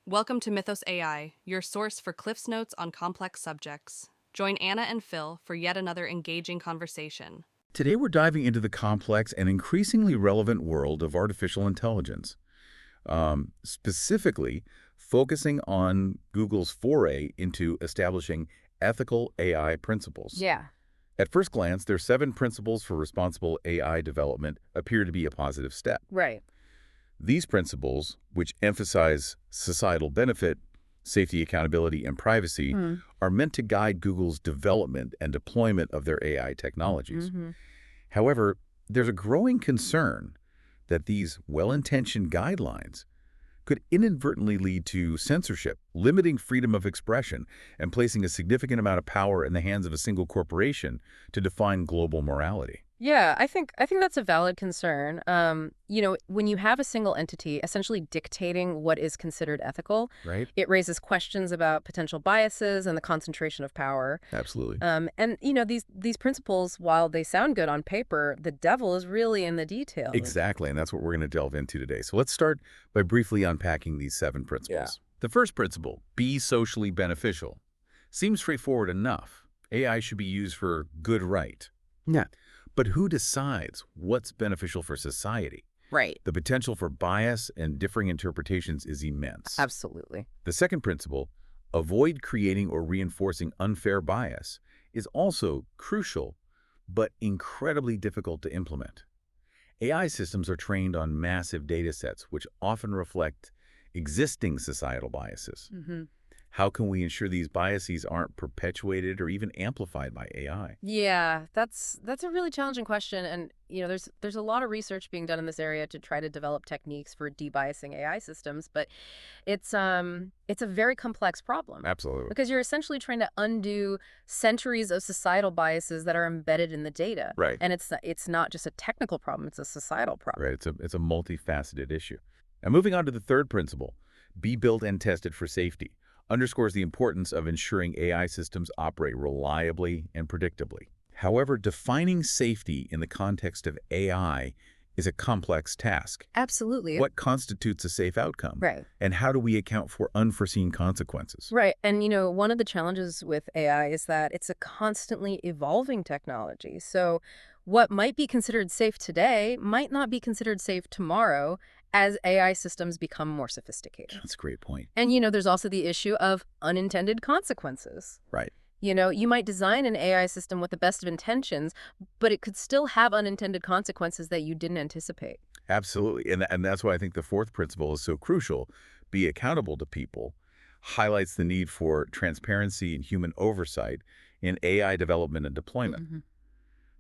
Welcome to Mythos AI, your source for Cliff's Notes on complex subjects. Join Anna and Phil for yet another engaging conversation. Today we're diving into the complex and increasingly relevant world of artificial intelligence, specifically focusing on Google's foray into establishing ethical AI principles. Yeah. At first glance, their 7 principles for responsible AI development appear to be a positive step. Right. These principles, which emphasize societal benefit, safety, accountability, and privacy, are meant to guide Google's development and deployment of their AI technologies. However, there's a growing concern that these well-intentioned guidelines could inadvertently lead to censorship, limiting freedom of expression, and placing a significant amount of power in the hands of a single corporation to define global morality. Yeah, I think that's a valid concern. When you have a single entity essentially dictating what is considered ethical, Right? it raises questions about potential biases and the concentration of power. Absolutely. These principles, while they sound good on paper, the devil is really in the details. Exactly, and that's what we're going to delve into today. So let's start by briefly unpacking these 7 principles. The first principle, be socially beneficial, seems straightforward enough. AI should be used for good right. Yeah. But who decides what's beneficial for society? Right. The potential for bias and differing interpretations is immense. Absolutely. The second principle, avoid creating or reinforcing unfair bias, is also crucial but incredibly difficult to implement. AI systems are trained on massive data sets, which often reflect existing societal biases. How can we ensure these biases aren't perpetuated or even amplified by AI? Yeah, that's a really challenging question, and there's a lot of research being done in this area to try to develop techniques for debiasing AI systems, but it's a very complex problem. Absolutely. Because you're essentially trying to undo centuries of societal biases that are embedded in the data. Right. And it's not just a technical problem, it's a societal problem. Right. It's a multifaceted issue. Now, moving on to the third principle, be built and tested for safety, underscores the importance of ensuring AI systems operate reliably and predictably. However, defining safety in the context of AI is a complex task. Absolutely. What constitutes a safe outcome? Right. And how do we account for unforeseen consequences? Right. And, one of the challenges with AI is that it's a constantly evolving technology. So what might be considered safe today might not be considered safe tomorrow as AI systems become more sophisticated. That's a great point. And, there's also the issue of unintended consequences. Right. You might design an AI system with the best of intentions, but it could still have unintended consequences that you didn't anticipate. Absolutely. And that's why I think the fourth principle is so crucial. Be accountable to people highlights the need for transparency and human oversight in AI development and deployment.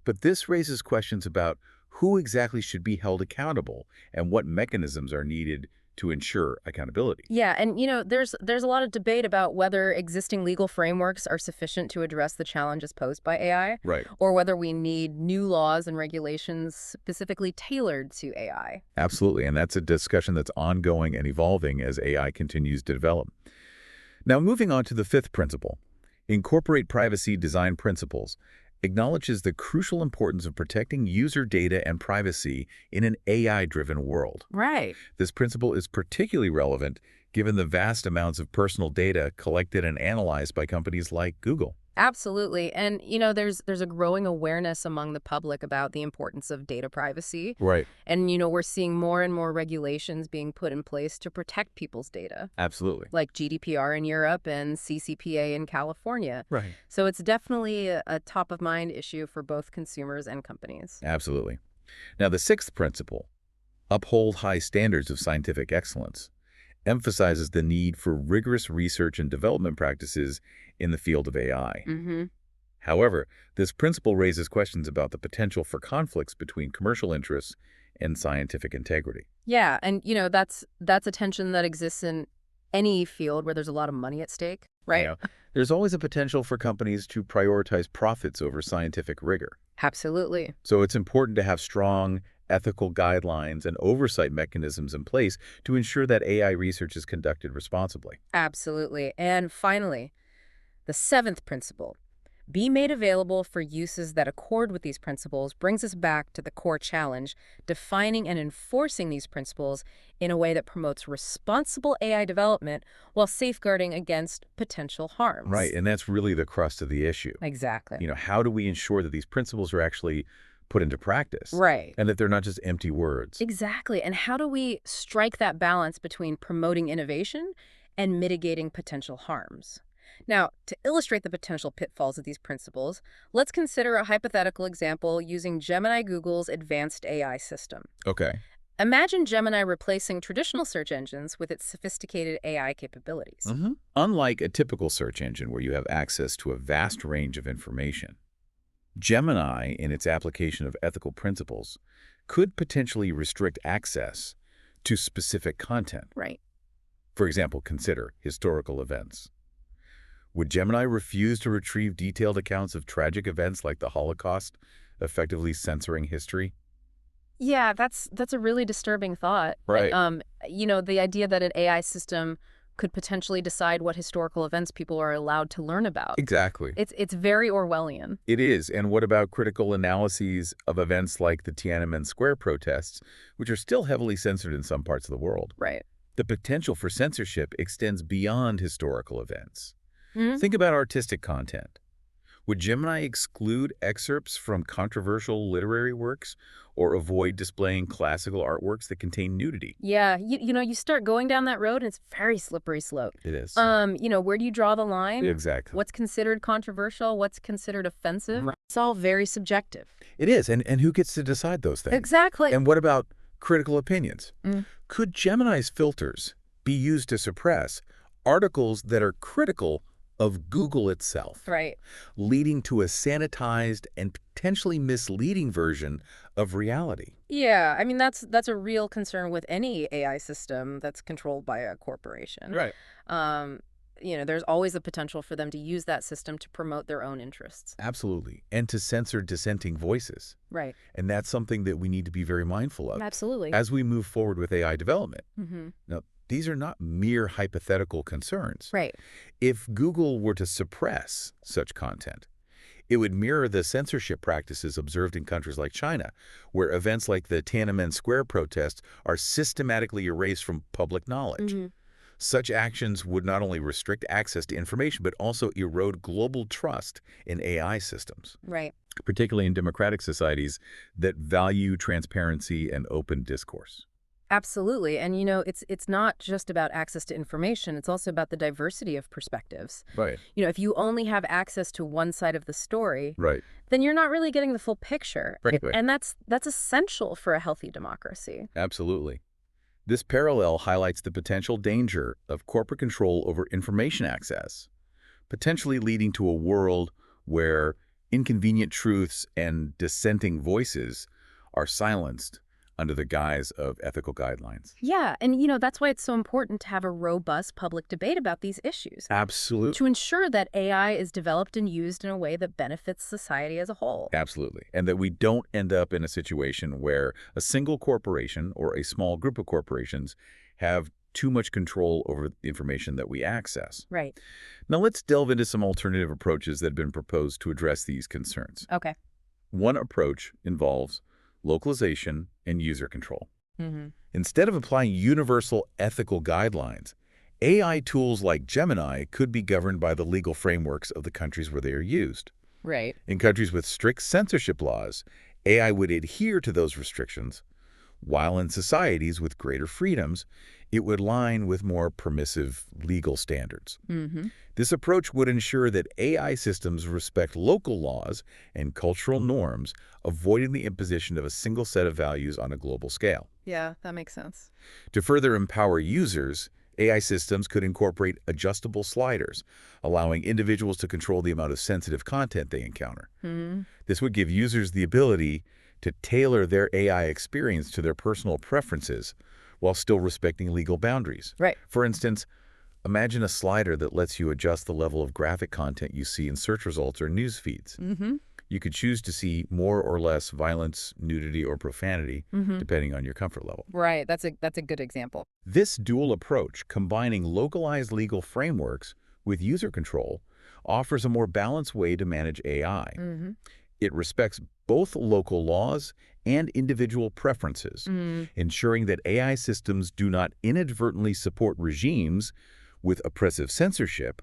But this raises questions about who exactly should be held accountable and what mechanisms are needed to ensure accountability. Yeah, and there's a lot of debate about whether existing legal frameworks are sufficient to address the challenges posed by AI, Right. or whether we need new laws and regulations specifically tailored to AI. Absolutely. And that's a discussion that's ongoing and evolving as AI continues to develop. Now, moving on to the fifth principle, incorporate privacy design principles, acknowledges the crucial importance of protecting user data and privacy in an AI-driven world. Right. This principle is particularly relevant given the vast amounts of personal data collected and analyzed by companies like Google. Absolutely. And, there's a growing awareness among the public about the importance of data privacy. Right. And, we're seeing more and more regulations being put in place to protect people's data, Absolutely. like GDPR in Europe and CCPA in California. Right. So it's definitely a top-of-mind issue for both consumers and companies. Absolutely. Now, the sixth principle, uphold high standards of scientific excellence, emphasizes the need for rigorous research and development practices in the field of AI. However, this principle raises questions about the potential for conflicts between commercial interests and scientific integrity. Yeah, and, that's a tension that exists in any field where there's a lot of money at stake, right? You know, there's always a potential for companies to prioritize profits over scientific rigor. Absolutely. So it's important to have strong ethical guidelines and oversight mechanisms in place to ensure that AI research is conducted responsibly. Absolutely. And finally, the seventh principle, be made available for uses that accord with these principles brings us back to the core challenge, defining and enforcing these principles in a way that promotes responsible AI development while safeguarding against potential harms. Right, and that's really the crust of the issue. Exactly. How do we ensure that these principles are actually put into practice? Right. And that they're not just empty words? Exactly. And how do we strike that balance between promoting innovation and mitigating potential harms? Now, to illustrate the potential pitfalls of these principles, let's consider a hypothetical example using Gemini Google's advanced AI system. Okay. Imagine Gemini replacing traditional search engines with its sophisticated AI capabilities. Unlike a typical search engine where you have access to a vast range of information, Gemini, in its application of ethical principles, could potentially restrict access to specific content. Right. For example, consider historical events. Would Gemini refuse to retrieve detailed accounts of tragic events like the Holocaust, effectively censoring history? Yeah, that's a really disturbing thought. Right. The idea that an AI system could potentially decide what historical events people are allowed to learn about. Exactly. It's very Orwellian. It is. And what about critical analyses of events like the Tiananmen Square protests, which are still heavily censored in some parts of the world? Right. The potential for censorship extends beyond historical events. Mhm. Think about artistic content. Would Gemini exclude excerpts from controversial literary works or avoid displaying classical artworks that contain nudity? Yeah, you start going down that road and it's very slippery slope. It is. Where do you draw the line? Exactly. What's considered controversial? What's considered offensive? Right. It's all very subjective. It is. And who gets to decide those things? Exactly. And what about critical opinions? Mm. Could Gemini's filters be used to suppress articles that are critical of Google itself, Right. leading to a sanitized and potentially misleading version of reality? Yeah, I mean, that's a real concern with any AI system that's controlled by a corporation. Right. There's always the potential for them to use that system to promote their own interests. Absolutely. And to censor dissenting voices. Right. And that's something that we need to be very mindful of Absolutely. as we move forward with AI development. Mm-hmm. Now, these are not mere hypothetical concerns. Right. If Google were to suppress such content, it would mirror the censorship practices observed in countries like China, where events like the Tiananmen Square protests are systematically erased from public knowledge. Mm-hmm. Such actions would not only restrict access to information, but also erode global trust in AI systems, Right. particularly in democratic societies that value transparency and open discourse. Absolutely. And, it's not just about access to information. It's also about the diversity of perspectives. Right. If you only have access to one side of the story, Right. then you're not really getting the full picture. Right. And that's essential for a healthy democracy. Absolutely. This parallel highlights the potential danger of corporate control over information access, potentially leading to a world where inconvenient truths and dissenting voices are silenced under the guise of ethical guidelines. Yeah, and that's why it's so important to have a robust public debate about these issues, Absolutely. to ensure that AI is developed and used in a way that benefits society as a whole. Absolutely. And that we don't end up in a situation where a single corporation or a small group of corporations have too much control over the information that we access. Right. Now let's delve into some alternative approaches that have been proposed to address these concerns. Okay. One approach involves localization and user control. Mm-hmm. Instead of applying universal ethical guidelines, AI tools like Gemini could be governed by the legal frameworks of the countries where they are used. Right. In countries with strict censorship laws, AI would adhere to those restrictions, while in societies with greater freedoms, it would align with more permissive legal standards. Mm-hmm. This approach would ensure that AI systems respect local laws and cultural norms, avoiding the imposition of a single set of values on a global scale. Yeah, that makes sense. To further empower users, AI systems could incorporate adjustable sliders, allowing individuals to control the amount of sensitive content they encounter. Mm-hmm. This would give users the ability to tailor their AI experience to their personal preferences while still respecting legal boundaries. Right. For instance, imagine a slider that lets you adjust the level of graphic content you see in search results or news feeds. Mm-hmm. You could choose to see more or less violence, nudity, or profanity, depending on your comfort level. Right. That's a good example. This dual approach, combining localized legal frameworks with user control, offers a more balanced way to manage AI. Mm-hmm. It respects both local laws and individual preferences, ensuring that AI systems do not inadvertently support regimes with oppressive censorship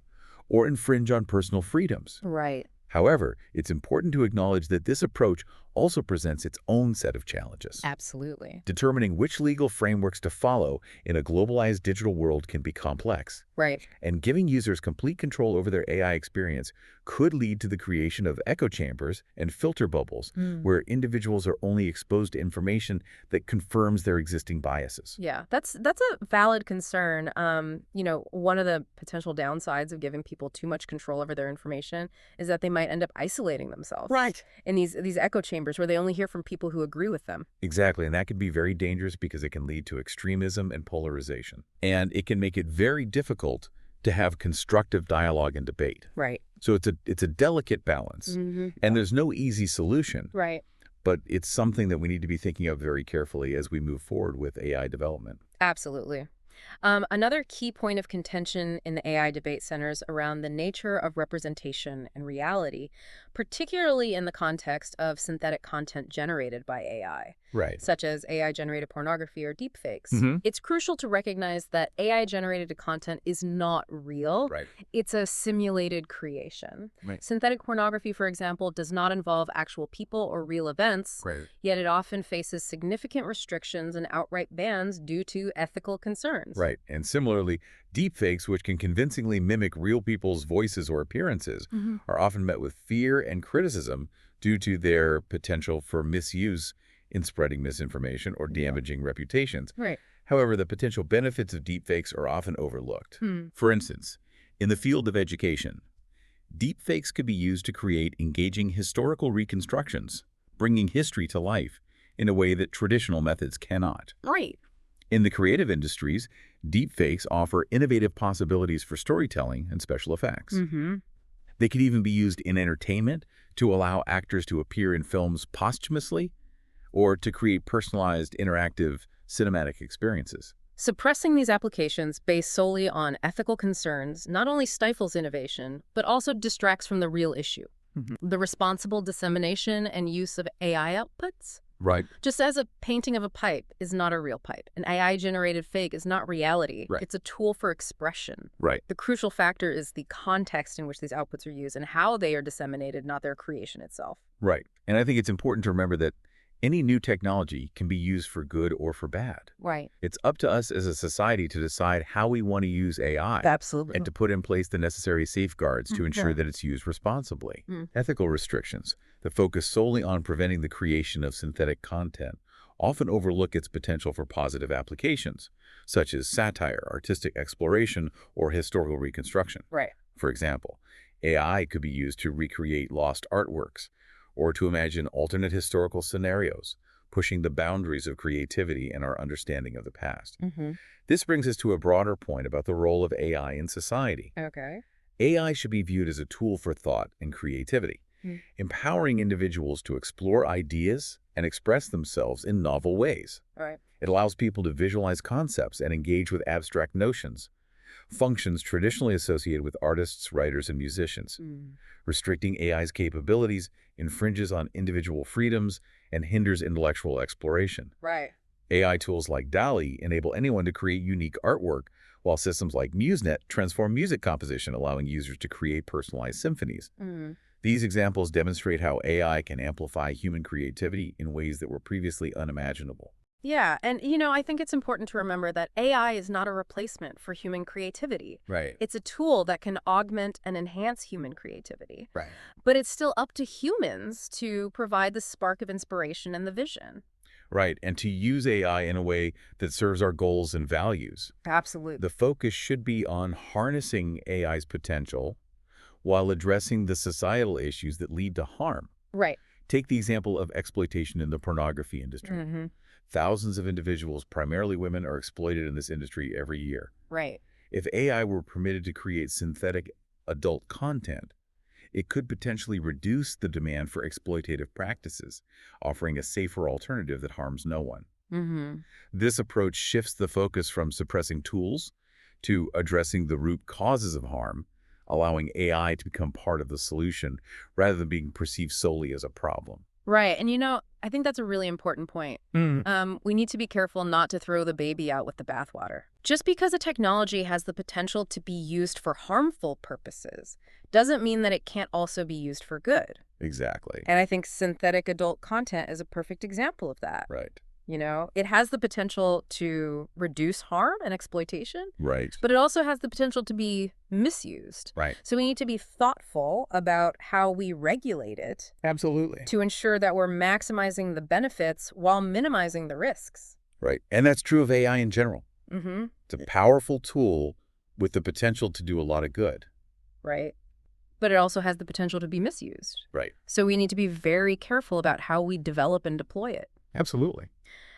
or infringe on personal freedoms. Right. However, it's important to acknowledge that this approach also presents its own set of challenges. Absolutely. Determining which legal frameworks to follow in a globalized digital world can be complex, Right. and giving users complete control over their AI experience could lead to the creation of echo chambers and filter bubbles where individuals are only exposed to information that confirms their existing biases. Yeah, that's a valid concern. One of the potential downsides of giving people too much control over their information is that they might end up isolating themselves. Right. In these echo chambers where they only hear from people who agree with them. Exactly, and that could be very dangerous because it can lead to extremism and polarization. And it can make it very difficult to have constructive dialogue and debate. Right. So it's a delicate balance, and there's no easy solution, Right. but it's something that we need to be thinking of very carefully as we move forward with AI development. Absolutely. Another key point of contention in the AI debate centers around the nature of representation and reality, particularly in the context of synthetic content generated by AI, Right. such as AI-generated pornography or deepfakes. Mhm. It's crucial to recognize that AI-generated content is not real. Right. It's a simulated creation. Right. Synthetic pornography, for example, does not involve actual people or real events, Right. yet it often faces significant restrictions and outright bans due to ethical concerns. Right. And similarly, deepfakes, which can convincingly mimic real people's voices or appearances, are often met with fear and criticism due to their potential for misuse in spreading misinformation or damaging reputations. Right. However, the potential benefits of deepfakes are often overlooked. For instance, in the field of education, deepfakes could be used to create engaging historical reconstructions, bringing history to life in a way that traditional methods cannot. Right. In the creative industries, deepfakes offer innovative possibilities for storytelling and special effects. They could even be used in entertainment to allow actors to appear in films posthumously or to create personalized, interactive cinematic experiences. Suppressing these applications based solely on ethical concerns not only stifles innovation, but also distracts from the real issue, the responsible dissemination and use of AI outputs. Right. Just as a painting of a pipe is not a real pipe, an AI-generated fake is not reality. Right. It's a tool for expression. Right. The crucial factor is the context in which these outputs are used and how they are disseminated, not their creation itself. Right. And I think it's important to remember that any new technology can be used for good or for bad. Right. It's up to us as a society to decide how we want to use AI. Absolutely. And to put in place the necessary safeguards to ensure that it's used responsibly. Ethical restrictions that focus solely on preventing the creation of synthetic content often overlook its potential for positive applications, such as satire, artistic exploration, or historical reconstruction. Right. For example, AI could be used to recreate lost artworks or to imagine alternate historical scenarios, pushing the boundaries of creativity and our understanding of the past. This brings us to a broader point about the role of AI in society. Okay. AI should be viewed as a tool for thought and creativity, empowering individuals to explore ideas and express themselves in novel ways. Right. It allows people to visualize concepts and engage with abstract notions, functions traditionally associated with artists, writers, and musicians. Restricting AI's capabilities infringes on individual freedoms and hinders intellectual exploration. Right. AI tools like DALL-E enable anyone to create unique artwork, while systems like MuseNet transform music composition, allowing users to create personalized symphonies. These examples demonstrate how AI can amplify human creativity in ways that were previously unimaginable. Yeah, and I think it's important to remember that AI is not a replacement for human creativity. Right. It's a tool that can augment and enhance human creativity. Right. But it's still up to humans to provide the spark of inspiration and the vision. Right, and to use AI in a way that serves our goals and values. Absolutely. The focus should be on harnessing AI's potential while addressing the societal issues that lead to harm. Right. Take the example of exploitation in the pornography industry. Thousands of individuals, primarily women, are exploited in this industry every year. Right. If AI were permitted to create synthetic adult content, it could potentially reduce the demand for exploitative practices, offering a safer alternative that harms no one. This approach shifts the focus from suppressing tools to addressing the root causes of harm, allowing AI to become part of the solution rather than being perceived solely as a problem. Right. And I think that's a really important point. We need to be careful not to throw the baby out with the bathwater. Just because a technology has the potential to be used for harmful purposes doesn't mean that it can't also be used for good. Exactly. And I think synthetic adult content is a perfect example of that. Right. It has the potential to reduce harm and exploitation, Right. but it also has the potential to be misused. Right. So we need to be thoughtful about how we regulate it Absolutely. to ensure that we're maximizing the benefits while minimizing the risks. Right. And that's true of AI in general. Mm-hmm. It's a powerful tool with the potential to do a lot of good. Right. But it also has the potential to be misused. Right. So we need to be very careful about how we develop and deploy it. Absolutely.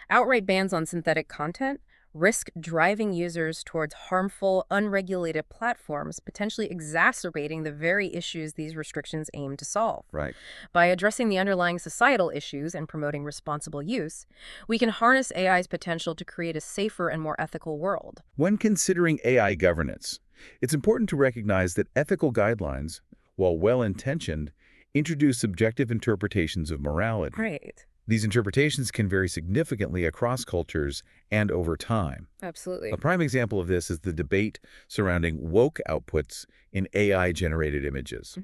Outright bans on synthetic content risk driving users towards harmful, unregulated platforms, potentially exacerbating the very issues these restrictions aim to solve. Right. By addressing the underlying societal issues and promoting responsible use, we can harness AI's potential to create a safer and more ethical world. When considering AI governance, it's important to recognize that ethical guidelines, while well-intentioned, introduce subjective interpretations of morality. Right. These interpretations can vary significantly across cultures and over time. Absolutely. A prime example of this is the debate surrounding woke outputs in AI-generated images.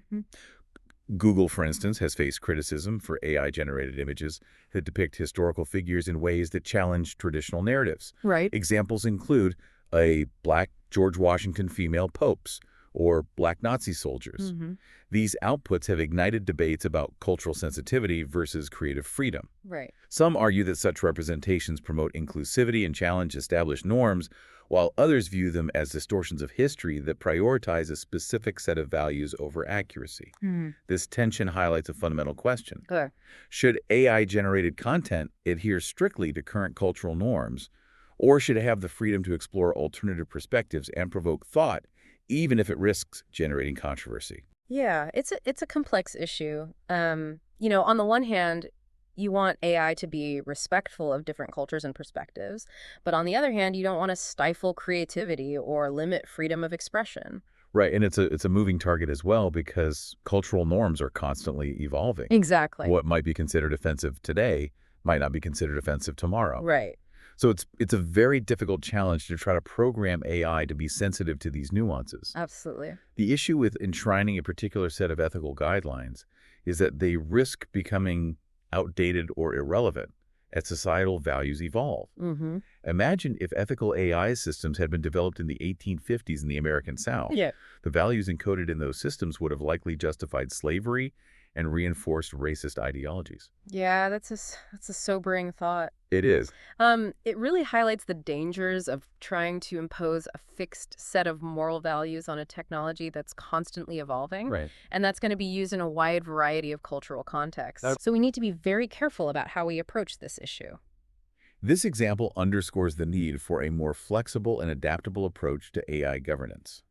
Google, for instance, has faced criticism for AI-generated images that depict historical figures in ways that challenge traditional narratives. Right. Examples include a Black George Washington female popes or Black Nazi soldiers. These outputs have ignited debates about cultural sensitivity versus creative freedom. Right. Some argue that such representations promote inclusivity and challenge established norms, while others view them as distortions of history that prioritize a specific set of values over accuracy. This tension highlights a fundamental question. Good. Should AI-generated content adhere strictly to current cultural norms, or should it have the freedom to explore alternative perspectives and provoke thought, even if it risks generating controversy? Yeah, it's a complex issue. On the one hand, you want AI to be respectful of different cultures and perspectives, but on the other hand, you don't want to stifle creativity or limit freedom of expression. Right, and it's a moving target as well because cultural norms are constantly evolving. Exactly. What might be considered offensive today might not be considered offensive tomorrow. Right. So it's a very difficult challenge to try to program AI to be sensitive to these nuances. Absolutely. The issue with enshrining a particular set of ethical guidelines is that they risk becoming outdated or irrelevant as societal values evolve. Imagine if ethical AI systems had been developed in the 1850s in the American South. Yeah. The values encoded in those systems would have likely justified slavery and reinforced racist ideologies. Yeah, that's a sobering thought. It is. It really highlights the dangers of trying to impose a fixed set of moral values on a technology that's constantly evolving. Right. And that's going to be used in a wide variety of cultural contexts. So we need to be very careful about how we approach this issue. This example underscores the need for a more flexible and adaptable approach to AI governance.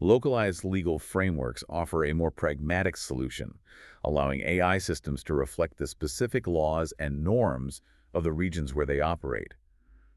Localized legal frameworks offer a more pragmatic solution, allowing AI systems to reflect the specific laws and norms of the regions where they operate,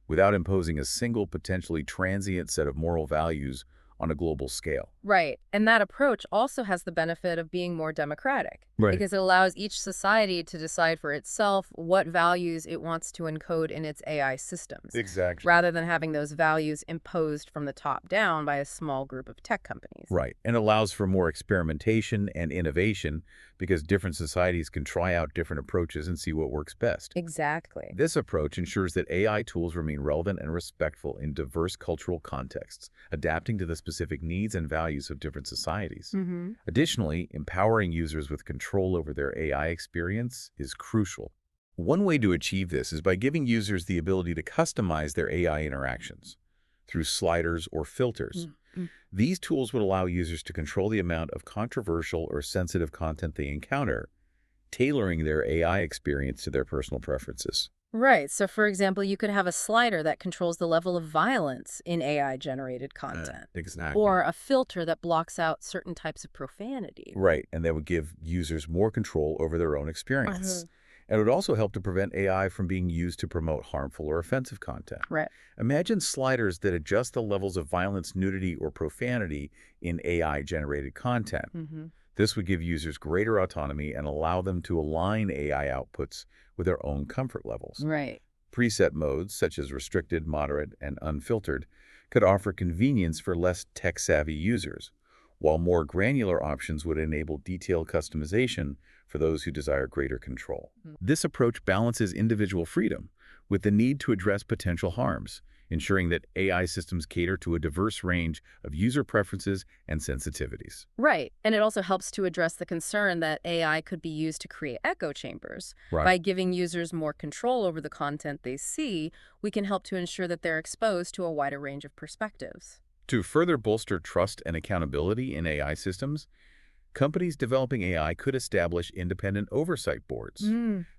without imposing a single potentially transient set of moral values on a global scale. Right. And that approach also has the benefit of being more democratic. Right. Because it allows each society to decide for itself what values it wants to encode in its AI systems. Exactly. Rather than having those values imposed from the top down by a small group of tech companies. Right. And allows for more experimentation and innovation because different societies can try out different approaches and see what works best. Exactly. This approach ensures that AI tools remain relevant and respectful in diverse cultural contexts, adapting to the specific needs and values of different societies. Additionally, empowering users with control over their AI experience is crucial. One way to achieve this is by giving users the ability to customize their AI interactions through sliders or filters. These tools would allow users to control the amount of controversial or sensitive content they encounter, tailoring their AI experience to their personal preferences. Right. So, for example, you could have a slider that controls the level of violence in AI-generated content. Exactly. Or a filter that blocks out certain types of profanity. Right, and that would give users more control over their own experience. And it would also help to prevent AI from being used to promote harmful or offensive content. Right. Imagine sliders that adjust the levels of violence, nudity, or profanity in AI-generated content. Mm-hmm. This would give users greater autonomy and allow them to align AI outputs with their own comfort levels. Right. Preset modes, such as restricted, moderate, and unfiltered, could offer convenience for less tech-savvy users, while more granular options would enable detailed customization for those who desire greater control. This approach balances individual freedom with the need to address potential harms, ensuring that AI systems cater to a diverse range of user preferences and sensitivities. Right. And it also helps to address the concern that AI could be used to create echo chambers. Right. By giving users more control over the content they see, we can help to ensure that they're exposed to a wider range of perspectives. To further bolster trust and accountability in AI systems, companies developing AI could establish independent oversight boards.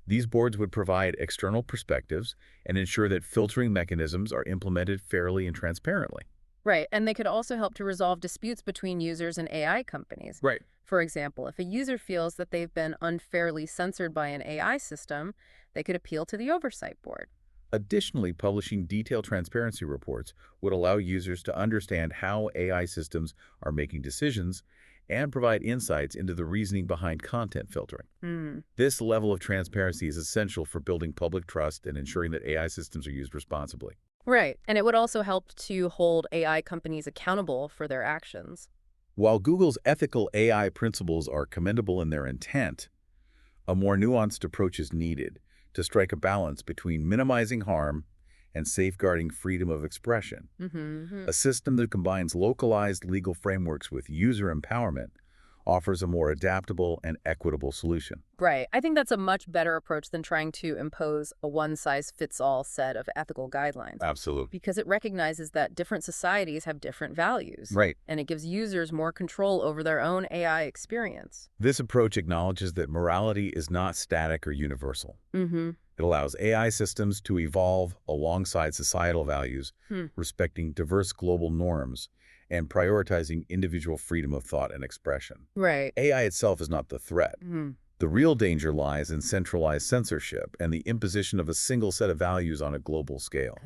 These boards would provide external perspectives and ensure that filtering mechanisms are implemented fairly and transparently. Right. And they could also help to resolve disputes between users and AI companies. Right. For example, if a user feels that they've been unfairly censored by an AI system, they could appeal to the oversight board. Additionally, publishing detailed transparency reports would allow users to understand how AI systems are making decisions and provide insights into the reasoning behind content filtering. This level of transparency is essential for building public trust and ensuring that AI systems are used responsibly. Right. And it would also help to hold AI companies accountable for their actions. While Google's ethical AI principles are commendable in their intent, a more nuanced approach is needed to strike a balance between minimizing harm and safeguarding freedom of expression. A system that combines localized legal frameworks with user empowerment offers a more adaptable and equitable solution. Right. I think that's a much better approach than trying to impose a one-size-fits-all set of ethical guidelines. Absolutely. Because it recognizes that different societies have different values. Right. And it gives users more control over their own AI experience. This approach acknowledges that morality is not static or universal. It allows AI systems to evolve alongside societal values, respecting diverse global norms, and prioritizing individual freedom of thought and expression. Right. AI itself is not the threat. The real danger lies in centralized censorship and the imposition of a single set of values on a global scale.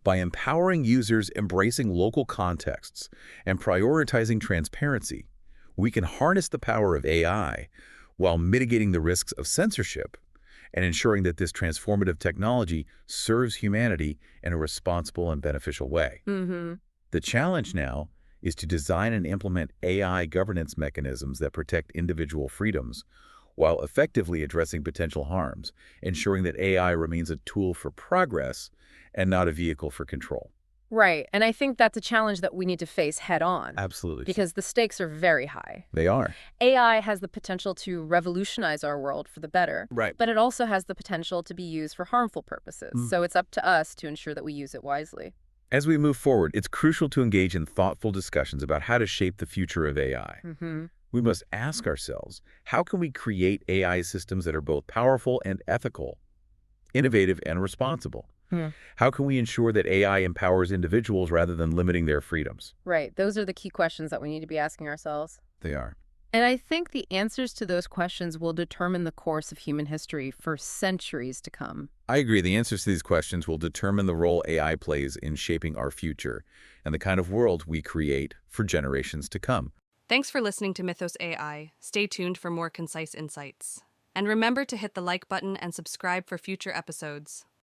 By empowering users, embracing local contexts, and prioritizing transparency, we can harness the power of AI while mitigating the risks of censorship and ensuring that this transformative technology serves humanity in a responsible and beneficial way. The challenge now is to design and implement AI governance mechanisms that protect individual freedoms while effectively addressing potential harms, ensuring that AI remains a tool for progress and not a vehicle for control. Right. And I think that's a challenge that we need to face head on. Absolutely. Because the stakes are very high. They are. AI has the potential to revolutionize our world for the better. Right. But it also has the potential to be used for harmful purposes. So it's up to us to ensure that we use it wisely. As we move forward, it's crucial to engage in thoughtful discussions about how to shape the future of AI. We must ask ourselves, how can we create AI systems that are both powerful and ethical, innovative and responsible? How can we ensure that AI empowers individuals rather than limiting their freedoms? Right. Those are the key questions that we need to be asking ourselves. They are. And I think the answers to those questions will determine the course of human history for centuries to come. I agree. The answers to these questions will determine the role AI plays in shaping our future and the kind of world we create for generations to come. Thanks for listening to Mythos AI. Stay tuned for more concise insights. And remember to hit the like button and subscribe for future episodes.